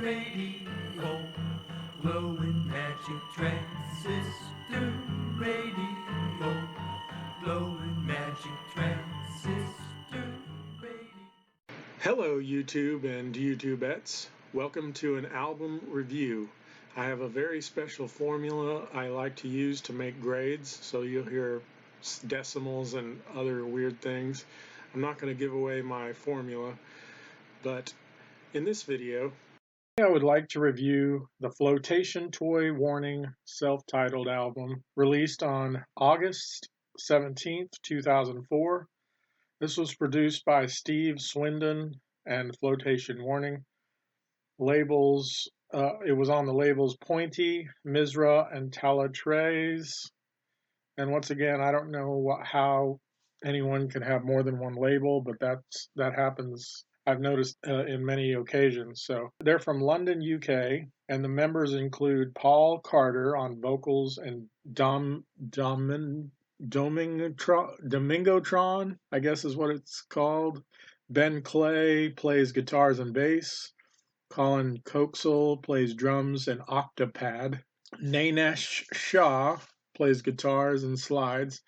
radio, glowing magic transistor radio, glowing magic transistor radio. Hello YouTube and YouTubettes. Welcome to an album review. I have a very special formula I like to use to make grades, so you'll hear decimals and other weird things. I'm not going to give away my formula, but in this video I would like to review the Flotation Toy Warning self-titled album released on August 17th, 2004. This was produced by Steve Swindon and Flotation Warning. Labels, it was on the labels Pointy, Misra, and Talatrays. And once again, I don't know how anyone can have more than one label, but that happens. I've noticed in many occasions. So they're from London, UK, and the members include Paul Carter on vocals and Domingotron, I guess is what it's called. Ben Clay plays guitars and bass. Colin Coxell plays drums and octopad. Nanesh Shah plays guitars and slides.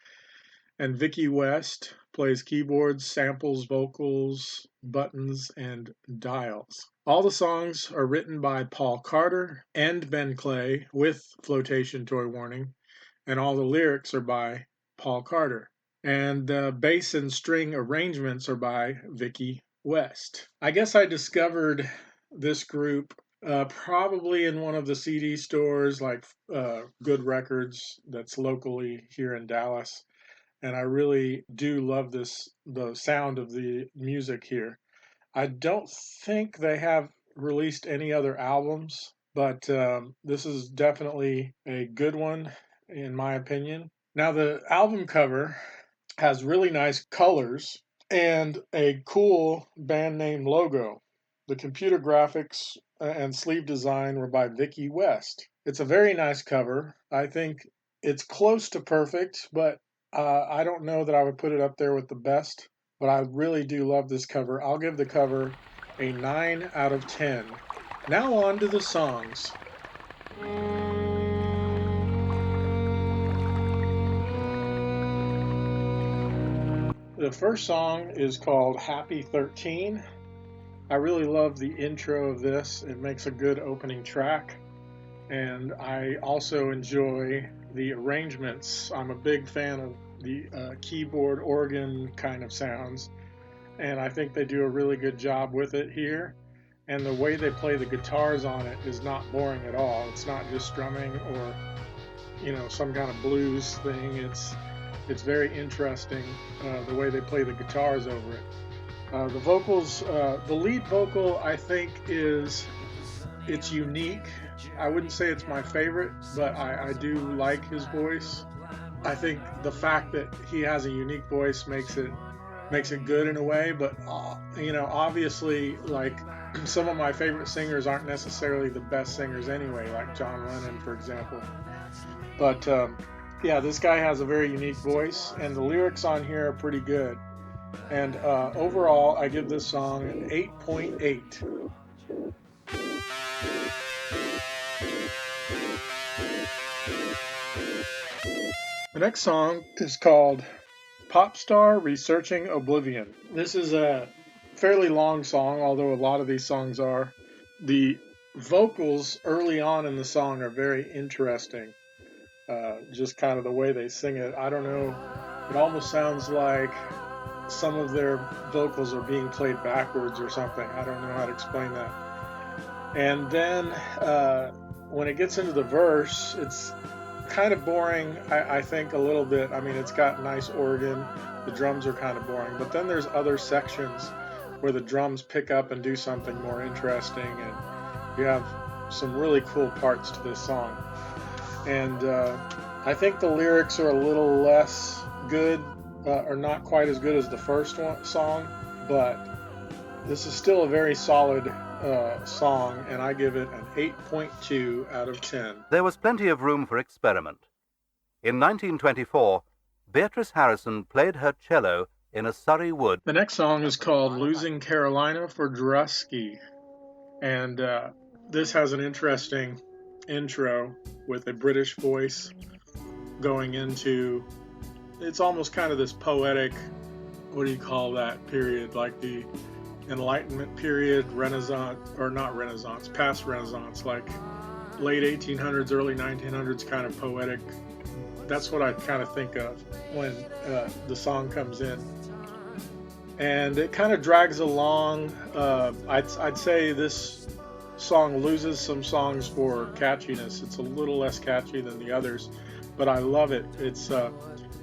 And Vicky West plays keyboards, samples, vocals, buttons, and dials. All the songs are written by Paul Carter and Ben Clay with Flotation Toy Warning, and all the lyrics are by Paul Carter. And the bass and string arrangements are by Vicky West. I guess I discovered this group probably in one of the CD stores like Good Records that's locally here in Dallas. And I really do love the sound of the music here. I don't think they have released any other albums, but this is definitely a good one, in my opinion. Now, the album cover has really nice colors and a cool band name logo. The computer graphics and sleeve design were by Vicky West. It's a very nice cover. I think it's close to perfect, but I don't know that I would put it up there with the best, but I really do love this cover. I'll give the cover a 9 out of 10. Now on to the songs. The first song is called Happy 13. I really love the intro of this. It makes a good opening track. And I also enjoy the arrangements. I'm a big fan of the keyboard organ kind of sounds, and I think they do a really good job with it here. And the way they play the guitars on it is not boring at all. It's not just strumming or some kind of blues thing. It's very interesting the way they play the guitars over it. The vocals, the lead vocal, I think it's unique. I wouldn't say it's my favorite, but I do like his voice. I think the fact that he has a unique voice makes it good in a way, but obviously, like, some of my favorite singers aren't necessarily the best singers anyway, like John Lennon, for example. But yeah, this guy has a very unique voice, and the lyrics on here are pretty good. And overall, I give this song an 8.8. The next song is called Pop Star Researching Oblivion. This is a fairly long song, although a lot of these songs are. The vocals early on in the song are very interesting. Just kind of the way they sing it. I don't know. It almost sounds like some of their vocals are being played backwards or something. I don't know how to explain that. And then when it gets into the verse, it's kind of boring, I think, a little bit. I mean, it's got nice organ. The drums are kind of boring. But then there's other sections where the drums pick up and do something more interesting. And you have some really cool parts to this song. And I think the lyrics are a little less good, or not quite as good as the first song. But this is still a very solid song, and I give it an 8.2 out of 10. There was plenty of room for experiment. In 1924, Beatrice Harrison played her cello in a Surrey wood. The next song is called Losing Carolina for Drusky, and This has an interesting intro with a British voice going into, it's almost kind of this poetic, what do you call that period, like the Enlightenment period, Renaissance, or not Renaissance, past Renaissance, like late 1800s, early 1900s kind of poetic. That's what I kind of think of when the song comes in. And it kind of drags along. I'd say this song loses some songs for catchiness. It's a little less catchy than the others, but I love it. It's the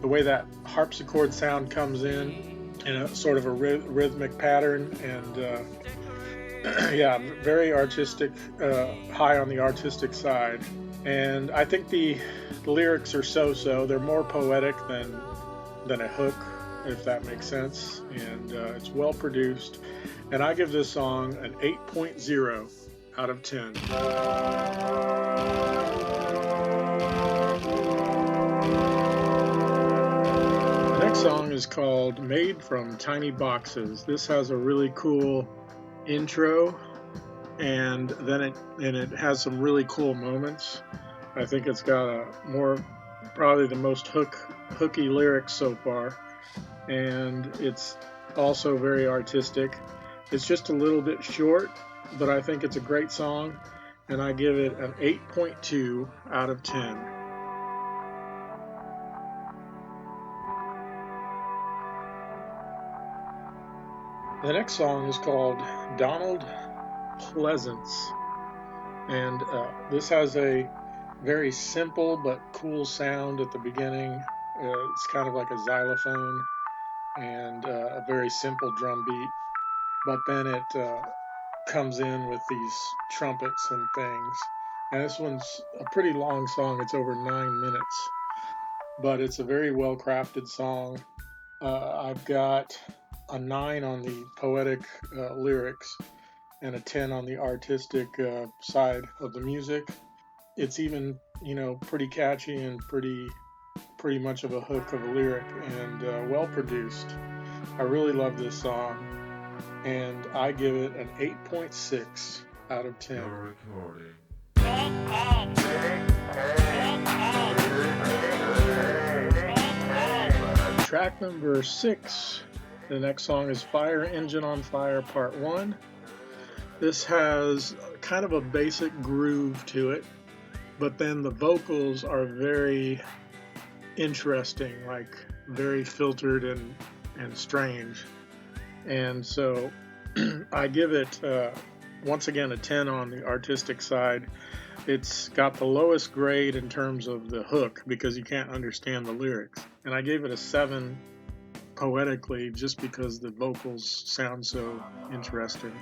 way that harpsichord sound comes in a sort of a rhythmic pattern, and yeah, very artistic, high on the artistic side. And I think the lyrics are so-so. They're more poetic than a hook, if that makes sense. And it's well produced. And I give this song an 8.0 out of 10. The next song is called Made from Tiny Boxes. This has a really cool intro, and then it has some really cool moments. I think it's got probably the most hooky lyrics so far, and it's also very artistic. It's just a little bit short, but I think it's a great song, and I give it an 8.2 out of 10. The next song is called Donald Pleasance, and this has a very simple but cool sound at the beginning. It's kind of like a xylophone and a very simple drum beat, but then it comes in with these trumpets and things. And this one's a pretty long song. It's over 9 minutes, but it's a very well crafted song. I've got a 9 on the poetic lyrics and a 10 on the artistic side of the music. It's even, pretty catchy and pretty much of a hook of a lyric, and well produced. I really love this song, and I give it an 8.6 out of 10. Track number 6. The next song is Fire Engine on Fire Part 1. This has kind of a basic groove to it, but then the vocals are very interesting, like very filtered and strange. And so I give it, once again, a 10 on the artistic side. It's got the lowest grade in terms of the hook because you can't understand the lyrics. And I gave it a 7 poetically just because the vocals sound so interesting.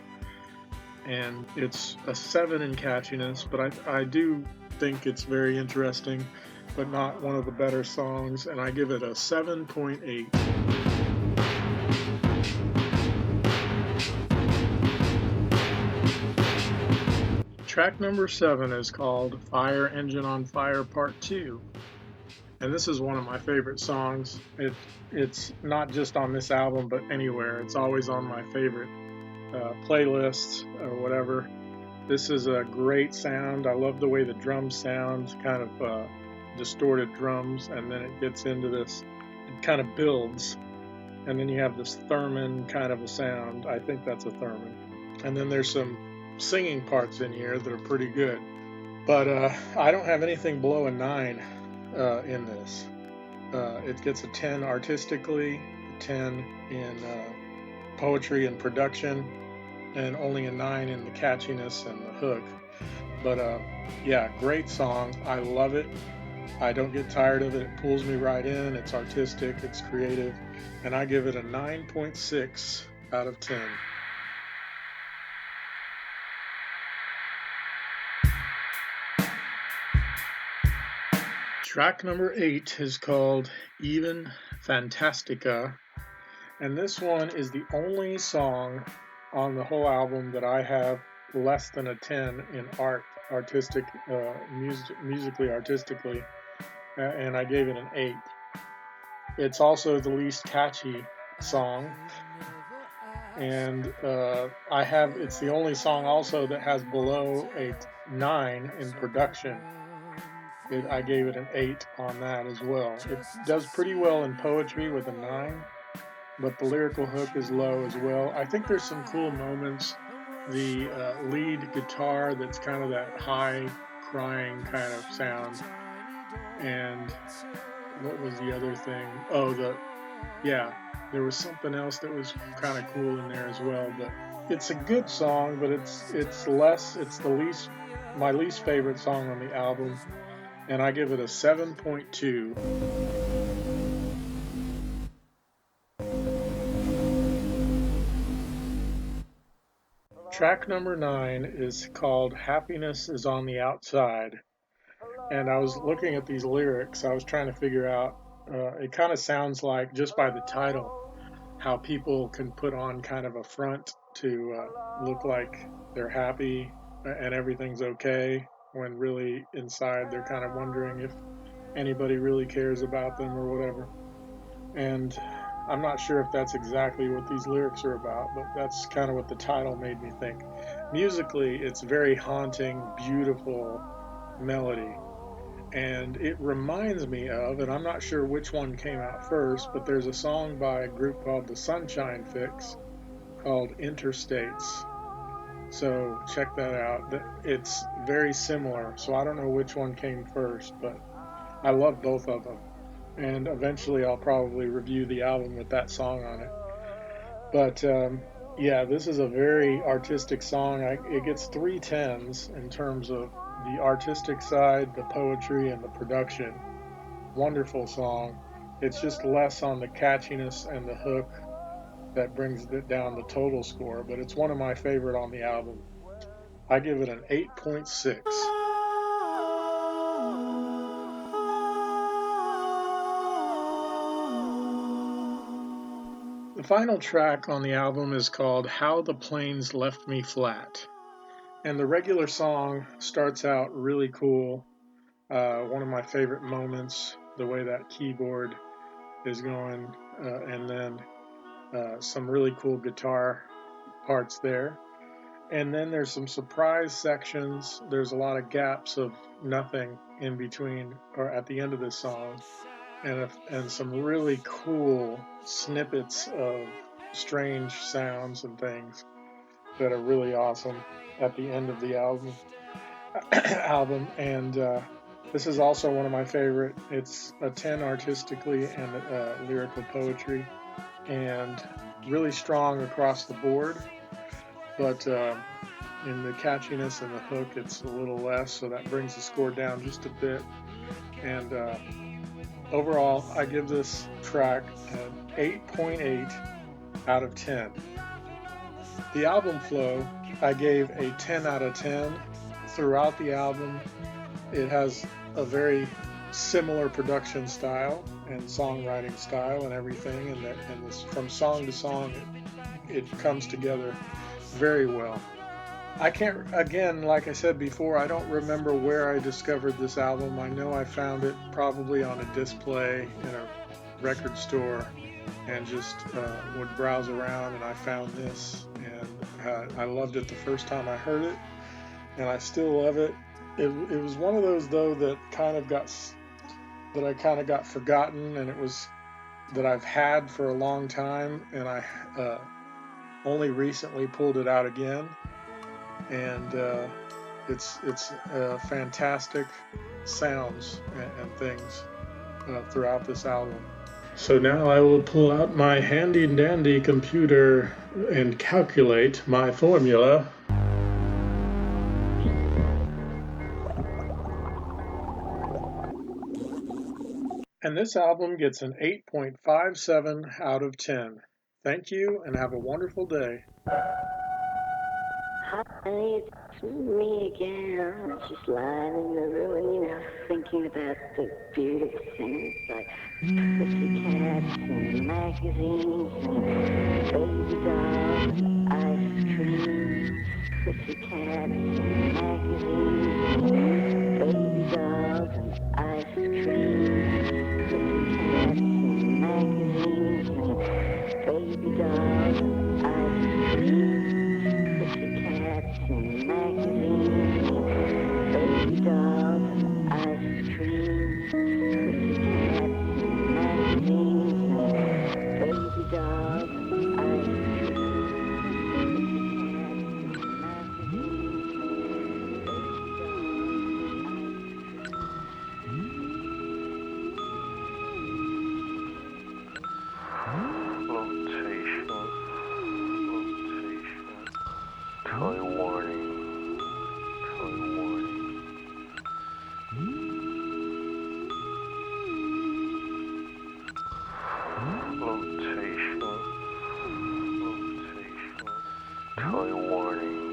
And it's a 7 in catchiness, but I do think it's very interesting, but not one of the better songs, and I give it a 7.8. Track number 7 is called Fire Engine on Fire Part 2, and this is one of my favorite songs. It's not just on this album, but anywhere. It's always on my favorite playlists or whatever. This is a great sound. I love the way the drums sound, kind of distorted drums, and then it gets into this, it kind of builds, and then you have this theremin kind of a sound. I think that's a theremin. And then there's some singing parts in here that are pretty good. But I don't have anything below a 9 in this. It gets a 10 artistically, a 10 in poetry and production, and only a 9 in the catchiness and the hook. But yeah, great song. I love it. I don't get tired of it. It pulls me right in. It's artistic, it's creative, and I give it a 9.6 out of 10. Track number 8 is called Even Fantastica, and this one is the only song on the whole album that I have less than a 10 in musically artistically, and I gave it an 8. It's also the least catchy song, and it's the only song also that has below a 9 in production. I gave it an 8 on that as well. It does pretty well in poetry with a 9, but the lyrical hook is low as well. I think there's some cool moments. The lead guitar that's kind of that high crying kind of sound. And what was the other thing? Yeah, there was something else that was kind of cool in there as well. But it's a good song, but it's my least favorite song on the album, and I give it a 7.2. Track number 9 is called Happiness is on the Outside. And I was looking at these lyrics, I was trying to figure out, it kind of sounds like, just by the title, how people can put on kind of a front to look like they're happy and everything's okay, when really inside they're kind of wondering if anybody really cares about them or whatever. And I'm not sure if that's exactly what these lyrics are about, but that's kind of what the title made me think. Musically, it's very haunting, beautiful melody. And it reminds me of, and I'm not sure which one came out first, but there's a song by a group called the Sunshine Fix called Interstates. So check that out. It's very similar. So I don't know which one came first, but I love both of them. And eventually I'll probably review the album with that song on it. But yeah, this is a very artistic song. It gets 3 10s in terms of the artistic side, the poetry, and the production. Wonderful song. It's just less on the catchiness and the hook that brings it down the total score, but it's one of my favorite on the album. I give it an 8.6. The final track on the album is called How the Planes Left Me Flat. And the regular song starts out really cool. One of my favorite moments, the way that keyboard is going, and then some really cool guitar parts there. And then there's some surprise sections. There's a lot of gaps of nothing in between or at the end of this song. And some really cool snippets of strange sounds and things that are really awesome at the end of the album. And this is also one of my favorite. It's a 10 artistically and lyrical poetry, and really strong across the board. But in the catchiness and the hook, it's a little less, so that brings the score down just a bit. And overall, I give this track an 8.8 out of 10. The album flow, I gave a 10 out of 10. Throughout the album, it has a very similar production style and songwriting style and everything, and this, from song to song, it comes together very well. I can't, again, like I said before, I don't remember where I discovered this album. I know I found it probably on a display in a record store and just would browse around, and I found this, and I loved it the first time I heard it, and I still love it. It was one of those, though, that I kind of got forgotten, and it was that I've had for a long time, and I only recently pulled it out again. And it's fantastic sounds and things throughout this album. So now I will pull out my handy dandy computer and calculate my formula. And this album gets an 8.57 out of 10. Thank you and have a wonderful day. Hi, it's me again. I was just lying in the room, thinking about the beautiful things like pussycats and magazines and baby dolls and ice cream. Pussycats and magazines and baby dolls and ice cream. Pussycats and magazines and baby dolls and ice cream. Toy warning. Toy warning. Flotation. Flotation. Toy warning.